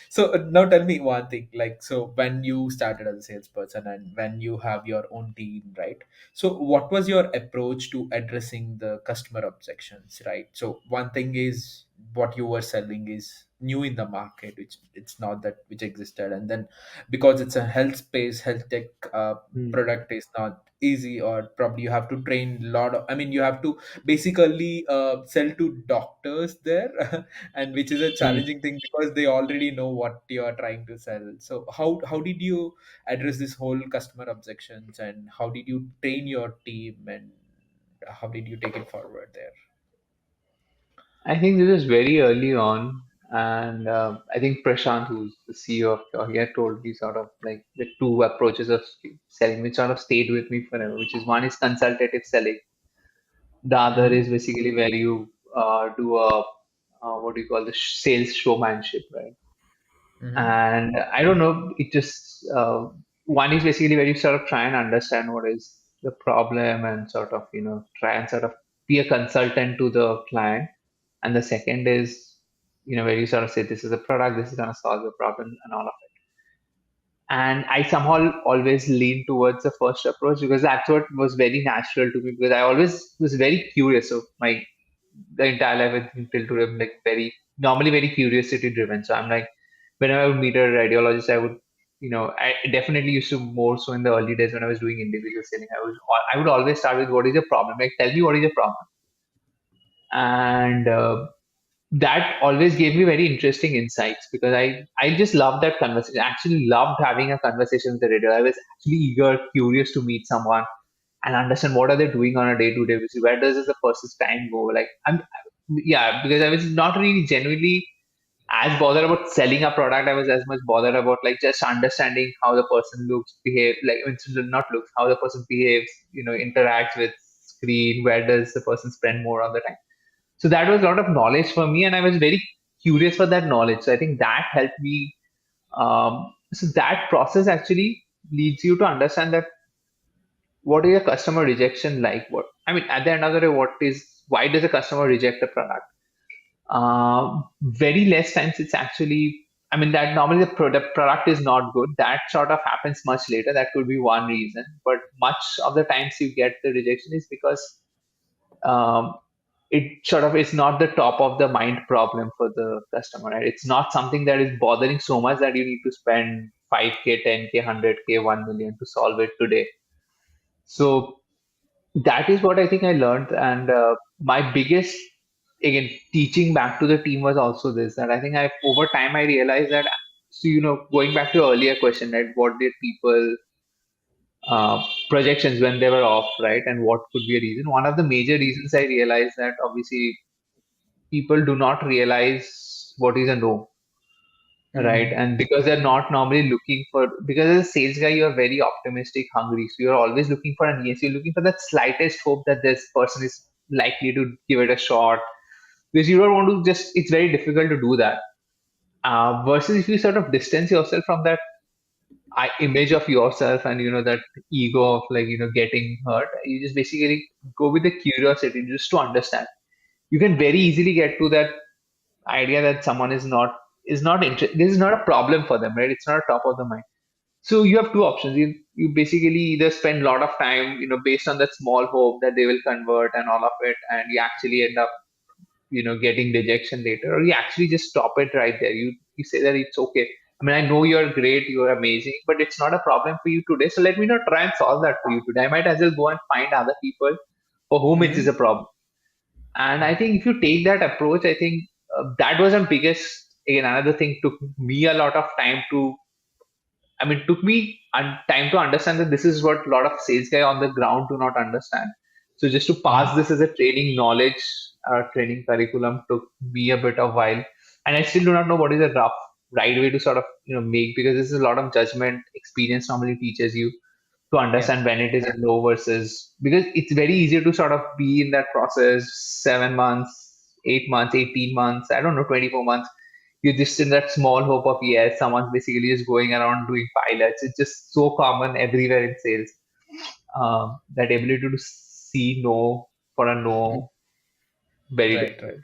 So now tell me one thing, like, so when you started as a salesperson and when you have your own team, right? So what was your approach to addressing the customer objections, right? So one thing is what you were selling is new in the market, which it's not that which existed, and then because it's a health space, health tech Hmm. product is not easy, or probably you have to train a lot of, I mean, you have to basically sell to doctors there and which is a Hmm. challenging thing because they already know what you are trying to sell. So how did you address this whole customer objections, and how did you train your team, and how did you take it forward there? I think this is very early on, and I think Prashant, who's the CEO of Toria, told me sort of like the two approaches of selling, which sort of stayed with me forever. Which is one is consultative selling, the other Mm-hmm. is basically where you do a what do you call the sales showmanship, right? Mm-hmm. And I don't know, it just one is basically where you sort of try and understand what is the problem and sort of try and sort of be a consultant to the client, and the second is where you sort of say this is a product, this is going to solve the problem and all of it. And I somehow always lean towards the first approach because that's what was very natural to me, because I always was very curious. So my the entire life until today, I'm like very normally very curiosity driven. So I'm like, whenever I would meet a radiologist, I would, I definitely used to more so in the early days when I was doing individual selling. I would always start with what is your problem? Like, tell me what is your problem, and that always gave me very interesting insights because I just loved that conversation. I actually loved having a conversation with the radiologist. I was actually eager, curious to meet someone and understand what are they doing on a day-to-day basis. Where does the person's time go? Like yeah, because I was not really genuinely as bothered about selling a product. I was as much bothered about like just understanding how the person looks, behave, like not looks, how the person behaves, interacts with screen. Where does the person spend more of the time? So that was a lot of knowledge for me, and I was very curious for that knowledge. So I think that helped me. So that process actually leads you to understand that what is a customer rejection like? What I mean, at the end of the day, what is why does a customer reject a product? Very less times it's actually. I mean, that normally the product is not good. That sort of happens much later. That could be one reason. But much of the times you get the rejection is because um, it sort of is not the top of the mind problem for the customer. Right? It's not something that is bothering so much that you need to spend 5K, 10K, 100K, 1 million to solve it today. So that is what I think I learned. And my biggest, again, teaching back to the team was also this, that I think over time, I realized that, so, going back to your earlier question, right, what did people, projections when they were off, right? And what could be a reason? One of the major reasons I realized that obviously people do not realize what is a no, right? Mm-hmm. And because they're not normally looking for, because as a sales guy, you're very optimistic, hungry. So you're always looking for an yes. You're looking for that slightest hope that this person is likely to give it a shot. Because you don't want to just, it's very difficult to do that. Versus if you sort of distance yourself from that image of yourself and, that ego of like, getting hurt, you just basically go with the curiosity just to understand. You can very easily get to that idea that someone is not interested. This is not a problem for them, right? It's not a top of the mind. So you have two options. You basically either spend a lot of time, based on that small hope that they will convert and all of it, and you actually end up, getting rejection later, or you actually just stop it right there. You say that it's okay. I mean, I know you're great, you're amazing, but it's not a problem for you today. So let me not try and solve that for you today. I might as well go and find other people for whom it is a Mm-hmm. problem. And I think if you take that approach, I think that was the biggest, again, another thing took me a lot of time to, I mean, took me time to understand that this is what a lot of sales guy on the ground do not understand. So just to pass Mm-hmm. this as a training knowledge, training curriculum took me a bit of while. And I still do not know what is a right way to sort of, make, because this is a lot of judgment experience normally teaches you to Yeah. understand when it is a no versus, because it's very easy to sort of be in that process 7 months, 8 months, 18 months, I don't know, 24 months. You're just in that small hope of yes, someone's basically just going around doing pilots. It's just so common everywhere in sales. That ability to see no for a Mm. no, very Right, right. difficult.